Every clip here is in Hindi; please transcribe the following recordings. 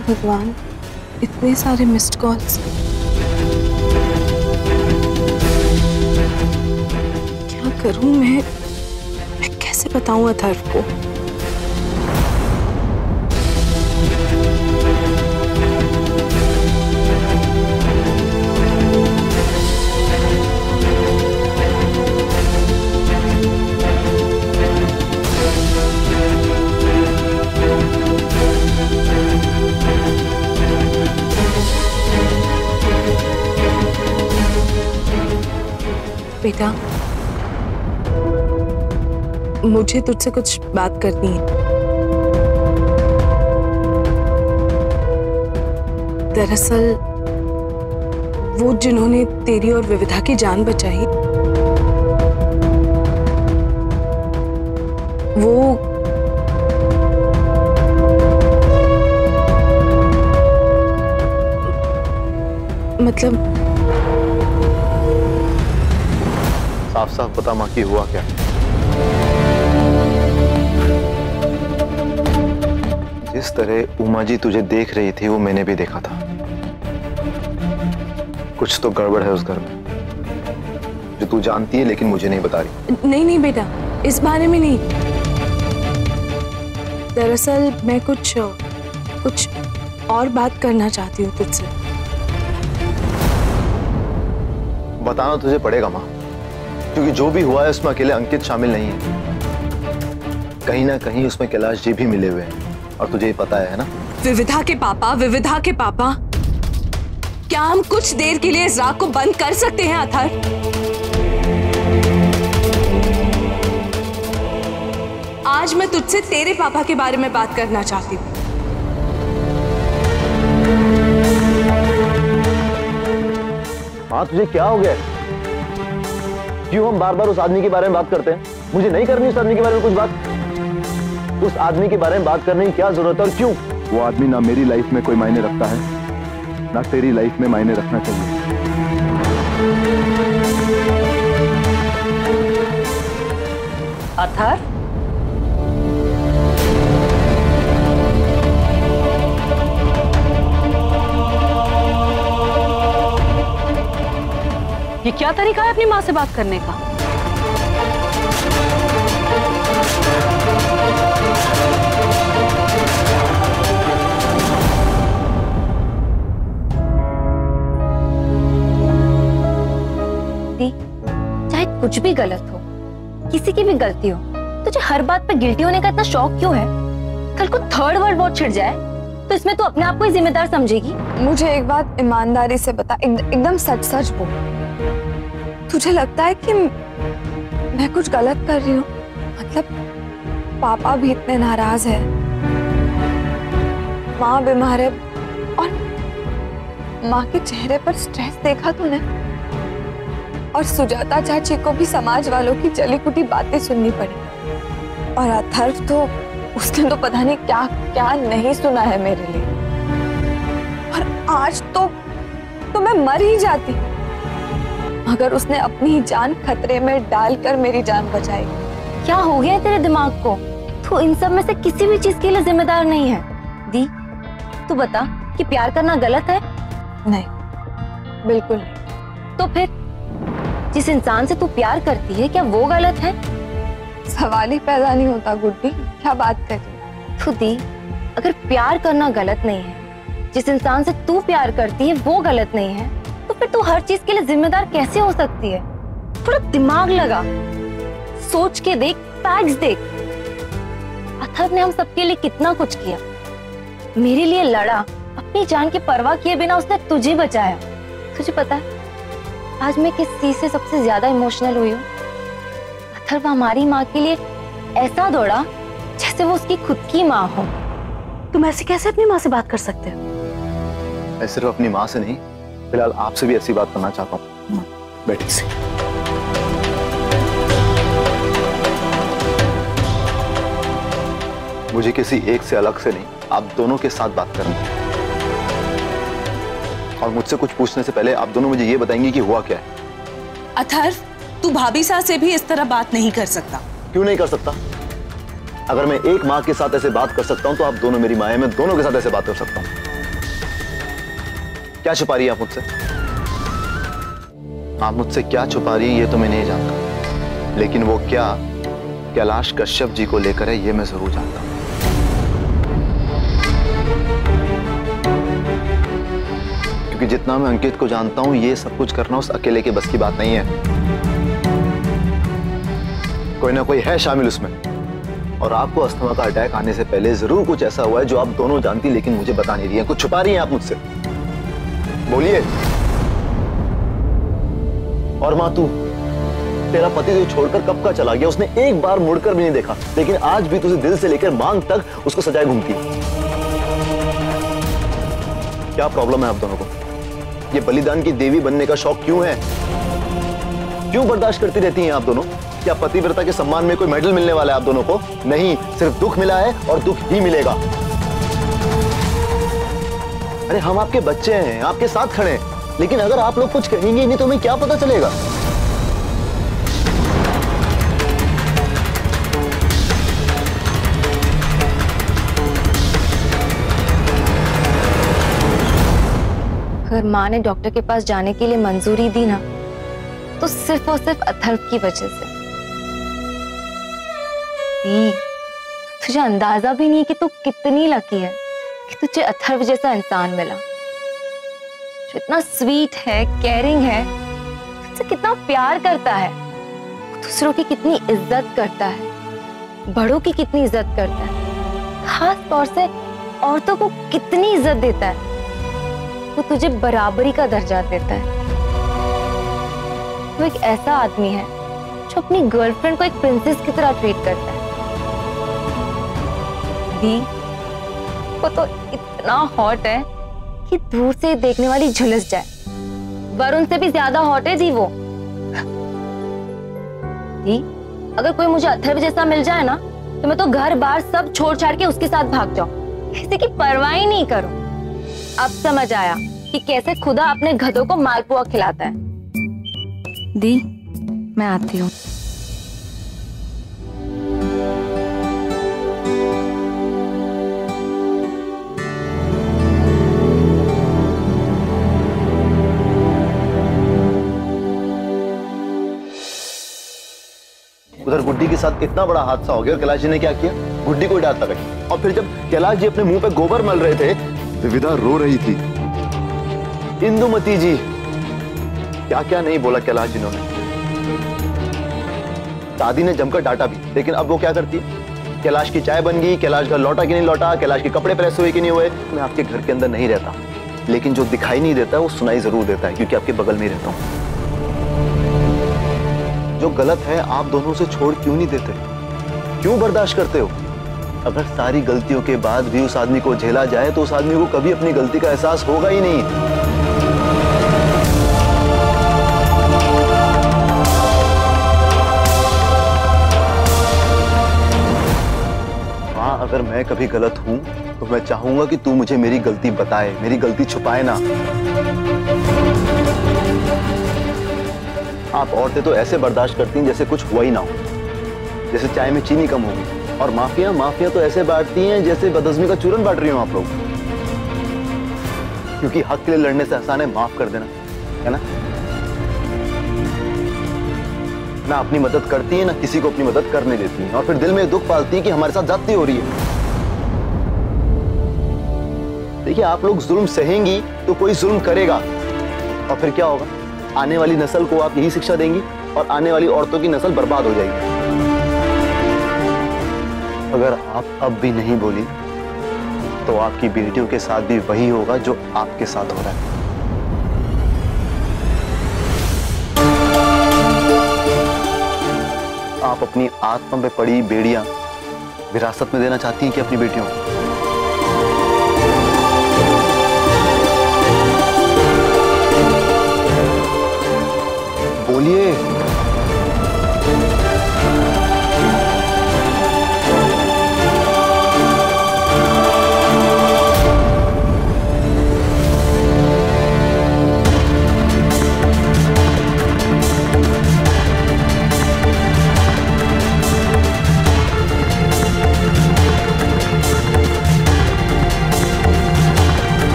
भगवान, इतने सारे मिस्ड कॉल्स। क्या करूं मैं कैसे बताऊं अथर्व को? बेटा, मुझे तुझसे कुछ बात करनी है। दरअसल वो जिन्होंने तेरी और विविधा की जान बचाई, वो मतलब साफ साफ बता माँ की हुआ क्या? जिस तरह उमा जी तुझे देख रही थी वो मैंने भी देखा था। कुछ तो गड़बड़ है उस घर में जो तू जानती है लेकिन मुझे नहीं बता रही। नहीं नहीं बेटा, इस बारे में नहीं। दरअसल मैं कुछ और बात करना चाहती हूँ तुझसे। बताना तुझे पड़ेगा माँ, क्योंकि जो भी हुआ है उसमें अकेले अंकित शामिल नहीं है। कहीं ना कहीं उसमें कैलाश जी भी मिले हुए हैं और तुझे ही पता है ना। विविधा के पापा, क्या हम कुछ देर के लिए इस राग को बंद कर सकते हैं अथर्व? आज मैं तुझसे तेरे पापा के बारे में बात करना चाहती हूँ। माँ तुझे क्या हो गया? क्यों हम बार बार उस आदमी के बारे में बात करते हैं? मुझे नहीं करनी उस आदमी के बारे में कुछ बात। उस आदमी के बारे में बात करने की क्या जरूरत है और क्यों? वो आदमी ना मेरी लाइफ में कोई मायने रखता है ना तेरी लाइफ में मायने रखना चाहिए। अथर्व, ये क्या तरीका है अपनी माँ से बात करने का? चाहे कुछ भी गलत हो, किसी की भी गलती हो, तुझे हर बात पे गिल्टी होने का इतना शौक क्यों है? कल को थर्ड वर्ल्ड वॉर छिड़ जाए तो इसमें तू अपने आप को ही जिम्मेदार समझेगी? मुझे एक बात ईमानदारी से बता, एकदम सच सच बोल। तुझे लगता है कि मैं कुछ गलत कर रही हूँ? मतलब पापा भी इतने नाराज है, माँ बीमार है और माँ के चेहरे पर स्ट्रेस देखा तूने? और सुजाता चाची को भी समाज वालों की जली कुटी बातें सुननी पड़ी। और अथर्व तो उसने तो पता नहीं क्या क्या नहीं सुना है मेरे लिए। और आज तो मैं मर ही जाती अगर उसने अपनी जान खतरे में डालकर मेरी जान बचाई। क्या हो गया है तेरे दिमाग को? तू इन सब में से किसी भी चीज के लिए जिम्मेदार नहीं है। दी, तू बता कि प्यार करना गलत है? नहीं, बिल्कुल नहीं। तो फिर जिस इंसान से तू प्यार करती है, क्या वो गलत है? सवाल ही पैदा नहीं होता गुड्डी, क्या बात कर रही है? तू दी, अगर प्यार करना गलत नहीं है, जिस इंसान से तू प्यार करती है वो गलत नहीं है, तो फिर तू हर चीज के लिए जिम्मेदार कैसे हो सकती है? थोड़ा दिमाग लगा, सोच के देख, फैक्ट्स देख। अथर्व ने हम सबके लिए कितना कुछ किया, मेरे लिए लड़ा, अपनी जान की परवाह किए बिना उसने तुझे बचाया। तुझे पता है आज मैं किस चीज से सबसे ज्यादा इमोशनल हुई हूँ? अथर्व हमारी माँ के लिए ऐसा दौड़ा जैसे वो उसकी खुद की माँ हो। तुम ऐसे कैसे अपनी माँ से बात कर सकते हो? मैं सिर्फ अपनी माँ से नहीं, फिलहाल आपसे भी ऐसी बात करना चाहता हूँ। बैठिए से। मुझे किसी एक से अलग से नहीं, आप दोनों के साथ बात करनी है। और मुझसे कुछ पूछने से पहले आप दोनों मुझे ये बताएंगे कि हुआ क्या है। अथर्व, तू भाभी साहब से भी इस तरह बात नहीं कर सकता। क्यों नहीं कर सकता? अगर मैं एक माँ के साथ ऐसे बात कर सकता हूँ तो आप दोनों मेरी माँ हैं, मैं दोनों के साथ ऐसे बात कर सकता हूँ। क्या छुपा रही है आप मुझसे? आप मुझसे क्या छुपा रही है ये तो मैं नहीं जानता, लेकिन वो क्या कैलाश कश्यप जी को लेकर है ये मैं जरूर जानता हूं। क्योंकि जितना मैं अंकित को जानता हूं, ये सब कुछ करना उस अकेले के बस की बात नहीं है। कोई ना कोई है शामिल उसमें, और आपको अस्थमा का अटैक आने से पहले जरूर कुछ ऐसा हुआ है जो आप दोनों जानती लेकिन मुझे बता नहीं रही हैं। कुछ छुपा रही हैं आप मुझसे, बोलिए। और माँ, तू, तेरा पति तुझे छोड़कर कब का चला गया, उसने एक बार मुड़कर भी नहीं देखा, लेकिन आज भी तुझे दिल से लेकर मांग तक उसको सजाए घूमती है। क्या प्रॉब्लम है आप दोनों को? ये बलिदान की देवी बनने का शौक क्यों है? क्यों बर्दाश्त करती रहती हैं आप दोनों? क्या पतिव्रता के सम्मान में कोई मेडल मिलने वाला है आप दोनों को? नहीं, सिर्फ दुख मिला है और दुख ही मिलेगा। अरे हम आपके बच्चे हैं, आपके साथ खड़े हैं, लेकिन अगर आप लोग कुछ कहेंगे नहीं तो हमें क्या पता चलेगा? अगर माँ ने डॉक्टर के पास जाने के लिए मंजूरी दी ना, तो सिर्फ और सिर्फ अथर्व की वजह से। तुझे अंदाजा भी नहीं कि तू कितनी लकी है कि तुझे अथर्व जैसा इंसान मिला, जो इतना स्वीट है, केयरिंग है, तुझसे कितना प्यार करता है, दूसरों की कितनी इज्जत करता है, बड़ों की कितनी इज्जत करता है, खास तौर से औरतों को कितनी इज्जत देता है। वो तुझे बराबरी का दर्जा देता है। वो एक ऐसा आदमी है जो अपनी गर्लफ्रेंड को एक प्रिंसेस की तरह ट्रीट करता है। दी, वो तो इतना हॉट है कि दूर से देखने वाली झुलस जाए। वरुण से भी ज्यादा हॉट है दी वो। दी, अगर कोई मुझे अथर्व जैसा मिल जाए ना, तो मैं तो घर बार सब छोड़ छाड़ के उसके साथ भाग जाऊं, किसी की परवाह ही नहीं करूं। अब समझ आया कि कैसे खुदा अपने गधों को मालपुआ खिलाता है। दी, मैं आती हूँ। उधर गुड्डी के साथ इतना बड़ा हादसा हो गया, कैलाश जी ने क्या किया? गुड्डी को डांट लगाई, और फिर जब कैलाश जी अपने मुंह पे गोबर मल रहे थे, विविधा रो रही थी। इंदुमती जी, क्या क्या नहीं बोला कैलाश जिन्होंने। दादी ने जमकर डांटा भी, लेकिन अब वो क्या करती है? कैलाश की चाय बन गई, कैलाश घर लौटा कि नहीं लौटा, कैलाश के कपड़े प्रेस हुए कि नहीं हुए। मैं आपके घर के अंदर नहीं रहता, लेकिन जो दिखाई नहीं देता वो सुनाई जरूर देता है, क्योंकि आपके बगल में ही रहता हूं। जो गलत है आप दोनों से छोड़ क्यों नहीं देते? क्यों बर्दाश्त करते हो? अगर सारी गलतियों के बाद भी उस आदमी को झेला जाए तो उस आदमी को कभी अपनी गलती का एहसास होगा ही नहीं। हाँ, अगर मैं कभी गलत हूं तो मैं चाहूंगा कि तू मुझे मेरी गलती बताए, मेरी गलती छुपाए ना। आप औरतें तो ऐसे बर्दाश्त करती हैं जैसे कुछ हुआ ही ना हो, जैसे चाय में चीनी कम होगी, और माफिया तो ऐसे बांटती हैं जैसे बदहजमी का चूरन बांट रही हो आप लोग। क्योंकि हक के लिए लड़ने से आसान है माफ कर देना, है ना? ना अपनी मदद करती है, ना किसी को अपनी मदद करने देती है, और फिर दिल में दुख पालती है कि हमारे साथ ज्यादती हो रही है। देखिए, आप लोग जुल्म सहेंगी तो कोई जुल्म करेगा, और फिर क्या होगा? आने वाली नस्ल को आप यही शिक्षा देंगी, और आने वाली औरतों की नस्ल बर्बाद हो जाएगी। अगर आप अब भी नहीं बोली तो आपकी बेटियों के साथ भी वही होगा जो आपके साथ हो रहा है। आप अपनी आत्मा पे पड़ी बेड़ियां विरासत में देना चाहती हैं कि अपनी बेटियों को? बोलिए।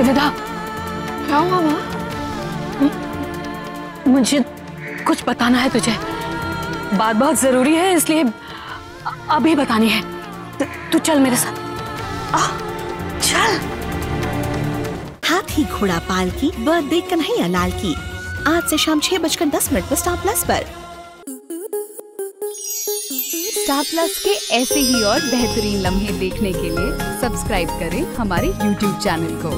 निदा, क्या हुआ माँ? मुझे कुछ बताना है तुझे। बात बहुत जरूरी है, इसलिए अभी बतानी है। तू चल मेरे साथ। चल। हाथी घोड़ा पाल की बर्थडे कन्हैया लाल की आज से शाम 6:10 पर स्टार प्लस पर। स्टार प्लस के ऐसे ही और बेहतरीन लम्हे देखने के लिए सब्सक्राइब करें हमारे YouTube चैनल को।